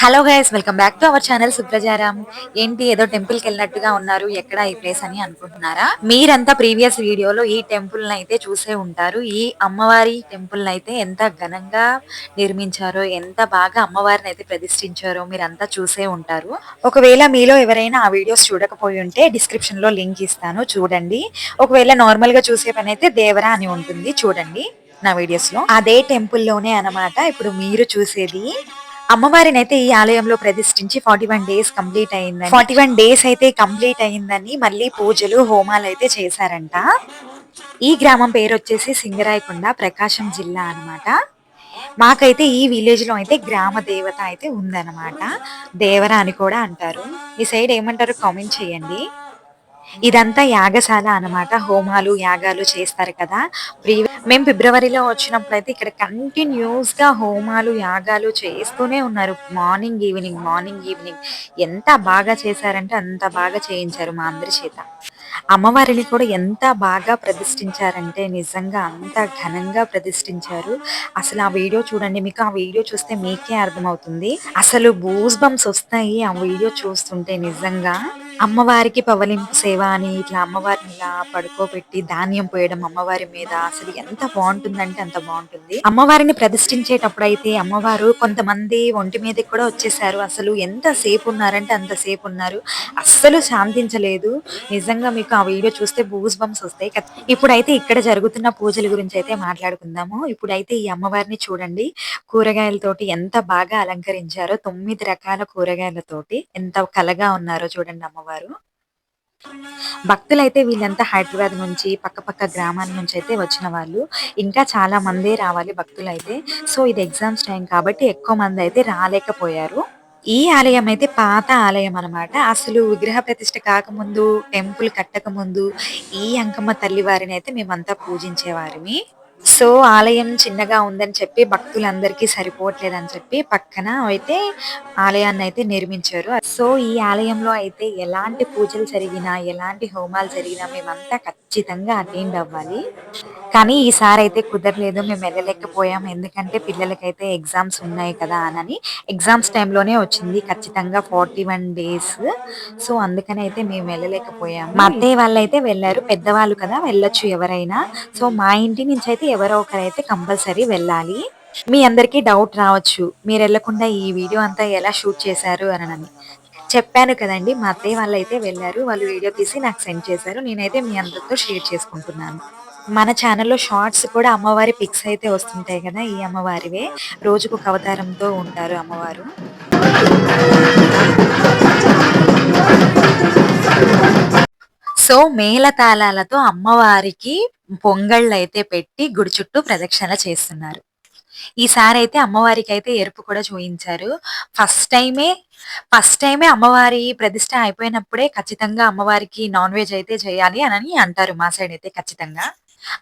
Hello guys, welcome back to our channel Suprajaram. ఏంటి ఏదో temple కి వెళ్ళినట్టుగా ఉన్నారు, ఎక్కడ ఈ ప్లేస్ అని అనుకుంటున్నారా? మీరంతా ప్రీవియస్ వీడియోలో ఈ టెంపుల్ అయితే చూసే ఉంటారు. ఈ అమ్మవారి టెంపుల్ అయితే ఎంత ఘనంగా నిర్మించారో, ఎంత బాగా అమ్మవారిని అయితే ప్రతిష్ఠించారో మీరంతా చూసే ఉంటారు. ఒకవేళ మీలో ఎవరైనా ఆ వీడియోస్ చూడకపోయి ఉంటే డిస్క్రిప్షన్ లో లింక్ ఇస్తాను, చూడండి. ఒకవేళ నార్మల్ గా చూసే పని అయితే దేవరా అని ఉంటుంది, చూడండి నా వీడియోస్ లో. అదే టెంపుల్ లోనే అన్నమాట ఇప్పుడు మీరు చూసేది. అమ్మవారిని అయితే ఈ ఆలయంలో ప్రతిష్ఠించి 41 డేస్ కంప్లీట్ అయిందని, 41 డేస్ అయితే కంప్లీట్ అయిందని మళ్ళీ పూజలు హోమాలు అయితే చేశారంట. ఈ గ్రామం పేరు వచ్చేసి సింగరాయకొండ, ప్రకాశం జిల్లా అన్నమాట. మాకైతే ఈ విలేజ్ లో అయితే గ్రామ దేవత అయితే ఉందన్నమాట. దేవర అని కూడా అంటారు. మీ సైడ్ ఏమంటారు కామెంట్ చేయండి. ఇదంతా యాగశాల అన్నమాట. హోమాలు యాగాలు చేస్తారు కదా. మేము ఫిబ్రవరిలో వచ్చినప్పుడు అయితే ఇక్కడ కంటిన్యూస్ గా హోమాలు యాగాలు చేస్తూనే ఉన్నారు. మార్నింగ్ ఈవినింగ్, మార్నింగ్ ఈవినింగ్ ఎంత బాగా చేశారంటే అంత బాగా చేయించారు మా అందరి చేత. అమ్మవారిని కూడా ఎంత బాగా ప్రతిష్ఠించారంటే నిజంగా అంత ఘనంగా ప్రతిష్ఠించారు. అసలు ఆ వీడియో చూడండి, మీకు ఆ వీడియో చూస్తే మీకే అర్థమవుతుంది. అసలు గూస్ బంప్స్ వస్తాయి ఆ వీడియో చూస్తుంటే. నిజంగా అమ్మవారికి పవలింపు సేవ అని ఇట్లా అమ్మవారిని ఇలా పడుకోబెట్టి ధాన్యం పోయడం అమ్మవారి మీద, అసలు ఎంత బాగుంటుందంటే అంత బాగుంటుంది. అమ్మవారిని ప్రతిష్ఠించేటప్పుడు అయితే అమ్మవారు కొంతమంది ఒంటి మీదకి కూడా వచ్చేసారు. అసలు ఎంత సేపు ఉన్నారంటే అంత సేపు ఉన్నారు, అస్సలు శాంతించలేదు. నిజంగా మీకు ఆ వీడియో చూస్తే బూస్ బంప్స్ వస్తాయి. ఇప్పుడైతే ఇక్కడ జరుగుతున్న పూజల గురించి అయితే మాట్లాడుకుందాము. ఇప్పుడైతే ఈ అమ్మవారిని చూడండి, కూరగాయలతోటి ఎంత బాగా అలంకరించారో. 9 రకాల కూరగాయలతోటి ఎంత కలగా ఉన్నారో చూడండి అమ్మవారు. భక్తులైతే వీళ్ళంతా హైదరాబాద్ నుంచి పక్క పక్క గ్రామాల నుంచి అయితే వచ్చిన వాళ్ళు. ఇంకా చాలా మందే రావాలి భక్తులైతే. సో ఇది ఎగ్జామ్స్ టైం కాబట్టి ఎక్కువ మంది అయితే రాలేకపోయారు. ఈ ఆలయం అయితే పాత ఆలయం అన్నమాట. అసలు విగ్రహ ప్రతిష్ఠ కాకముందు, టెంపుల్ కట్టక ముందు ఈ అంకమ్మ తల్లి వారిని అయితే మేమంతా పూజించేవారిమి. సో ఆలయం చిన్నగా ఉందని చెప్పి భక్తులందరికీ సరిపోవట్లేదని చెప్పి పక్కన అయితే ఆలయాన్ని అయితే నిర్మించారు. సో ఈ ఆలయంలో అయితే ఎలాంటి పూజలు జరిగినా, ఎలాంటి హోమాలు జరిగినా మేమంతా ఖచ్చితంగా అటెండ్ అవ్వాలి. కానీ ఈసారి అయితే కుదరలేదు, మేము వెళ్ళలేకపోయాం. ఎందుకంటే పిల్లలకైతే ఎగ్జామ్స్ ఉన్నాయి కదా అని. ఎగ్జామ్స్ టైంలోనే వచ్చింది ఖచ్చితంగా 41 డేస్. సో అందుకని అయితే మేము వెళ్ళలేకపోయాము. మా అత్తయ్య వాళ్ళు అయితే వెళ్ళారు, పెద్దవాళ్ళు కదా వెళ్ళొచ్చు ఎవరైనా. సో మా ఇంటి నుంచి అయితే ఎవరో ఒకరైతే కంపల్సరీ వెళ్ళాలి. మీ అందరికీ డౌట్ రావచ్చు, మీరు వెళ్లకుండా ఈ వీడియో అంతా ఎలా షూట్ చేశారు అని. చెప్పాను కదండి, మా అత్తయ్య వాళ్ళు అయితే వెళ్ళారు. వాళ్ళు వీడియో తీసి నాకు సెండ్ చేశారు. నేనైతే మీ అందరితో షేర్ చేసుకుంటున్నాను. మన ఛానల్లో షార్ట్స్ కూడా అమ్మవారి పిక్స్ అయితే వస్తుంటాయి కదా, ఈ అమ్మవారివే. రోజుకొక అవతారంతో ఉంటారు అమ్మవారు. సో మేళతాళాలతో అమ్మవారికి పొంగళ్ళు అయితే పెట్టి గుడి చుట్టూ ప్రదక్షిణ చేస్తున్నారు. ఈసారి అయితే అమ్మవారికి అయితే ఎరుపు కూడా చూయించారు. ఫస్ట్ టైమే ఫస్ట్ టైమే అమ్మవారి ప్రతిష్ట అయిపోయినప్పుడే ఖచ్చితంగా అమ్మవారికి నాన్ వెజ్ అయితే చేయాలి అని అంటారు మా సైడ్ అయితే ఖచ్చితంగా.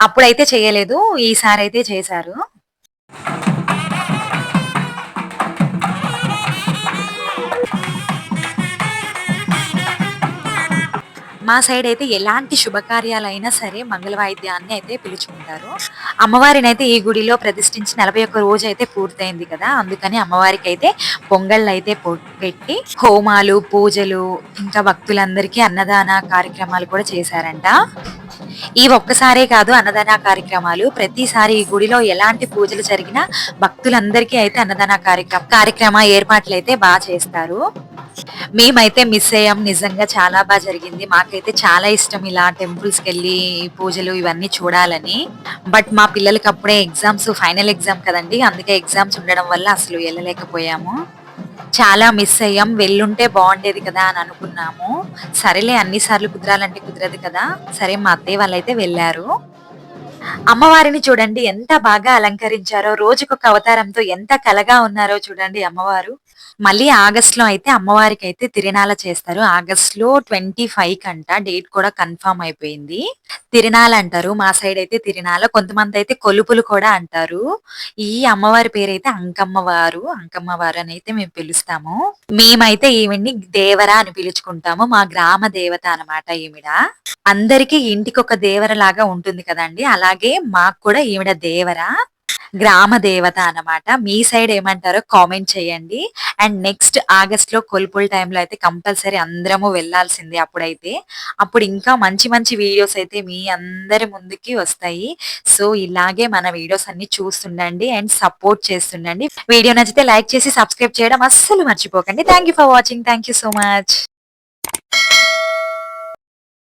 అప్పుడైతే చేయలేదు, ఈసారి అయితే చేశారు. మా సైడ్ అయితే ఎలాంటి శుభకార్యాలైనా సరే మంగళ వాయిద్యాన్ని అయితే పిలుచుకుంటారు. అమ్మవారిని అయితే ఈ గుడిలో ప్రతిష్ఠించి 41 రోజు అయితే పూర్తయింది కదా, అందుకని అమ్మవారికి అయితే పొంగళ్ళు అయితే పెట్టి హోమాలు, పూజలు, ఇంకా భక్తులందరికీ అన్నదాన కార్యక్రమాలు కూడా చేశారంట. ఈ ఒక్కసారే కాదు అన్నదాన కార్యక్రమాలు, ప్రతిసారి ఈ గుడిలో ఎలాంటి పూజలు జరిగినా భక్తులందరికీ అయితే అన్నదాన కార్యక్రమ ఏర్పాట్లు అయితే బాగా చేస్తారు. మేమైతే మిస్ అయ్యాం, నిజంగా చాలా బాగా జరిగింది. మాకైతే చాలా ఇష్టం ఇలా టెంపుల్స్ కి వెళ్ళి పూజలు ఇవన్నీ చూడాలని. బట్ మా పిల్లలకి అప్పుడే ఎగ్జామ్స్, ఫైనల్ ఎగ్జామ్ కదండి, అందుకే ఎగ్జామ్స్ ఉండడం వల్ల అసలు వెళ్ళలేకపోయాము. చాలా మిస్ అయ్యాం, వెళ్ళుంటే బాగుండేది కదా అని అనుకున్నాము. సరేలే, అన్ని సార్లు కుదరాలంటే కుదరదు కదా. సరే మా అత్తయ్య వాళ్ళైతే వెళ్ళారు. అమ్మవారిని చూడండి ఎంత బాగా అలంకరించారో, రోజుకొక అవతారంతో ఎంత కలగా ఉన్నారో చూడండి అమ్మవారు. మళ్ళీ ఆగస్ట్ లో అయితే అమ్మవారికి అయితే తిరణాల చేస్తారు. ఆగస్ట్ లో 25 కంట, డేట్ కూడా కన్ఫర్మ్ అయిపోయింది. తిరణాలు అంటారు మా సైడ్ అయితే తిరణాల, కొంతమంది అయితే కొలుపులు కూడా అంటారు. ఈ అమ్మవారి పేరైతే అంకమ్మవారు, అంకమ్మవారు అని అయితే మేము పిలుస్తాము. మేమైతే ఈవిడ్ని దేవర అని పిలుచుకుంటాము, మా గ్రామ దేవత అనమాట ఈవిడ. అందరికి ఇంటికి ఒక దేవర లాగా ఉంటుంది కదండి, అలాగే మాకు కూడా ఈవిడ దేవర. గ్రామ దేవత అన్నమాట. మీ సైడ్ ఏమంటారో కామెంట్ చేయండి. అండ్ నెక్స్ట్ ఆగస్ట్‌లో కొలుపుల టైంలో అయితే కంపల్సరీ అందరము వెళ్ళాల్సిందే అప్పుడైతే. అప్పుడు ఇంకా మంచి మంచి వీడియోస్ అయితే మీ అందరి ముందుకి వస్తాయి. సో, ఇలాగే మన వీడియోస్ అన్ని చూస్తుండండి అండ్ సపోర్ట్ చేస్తుండండి. వీడియో నచ్చితే లైక్ చేసి సబ్స్క్రైబ్ చేయడం అస్సలు మర్చిపోకండి. Thank you for watching. Thank you so much.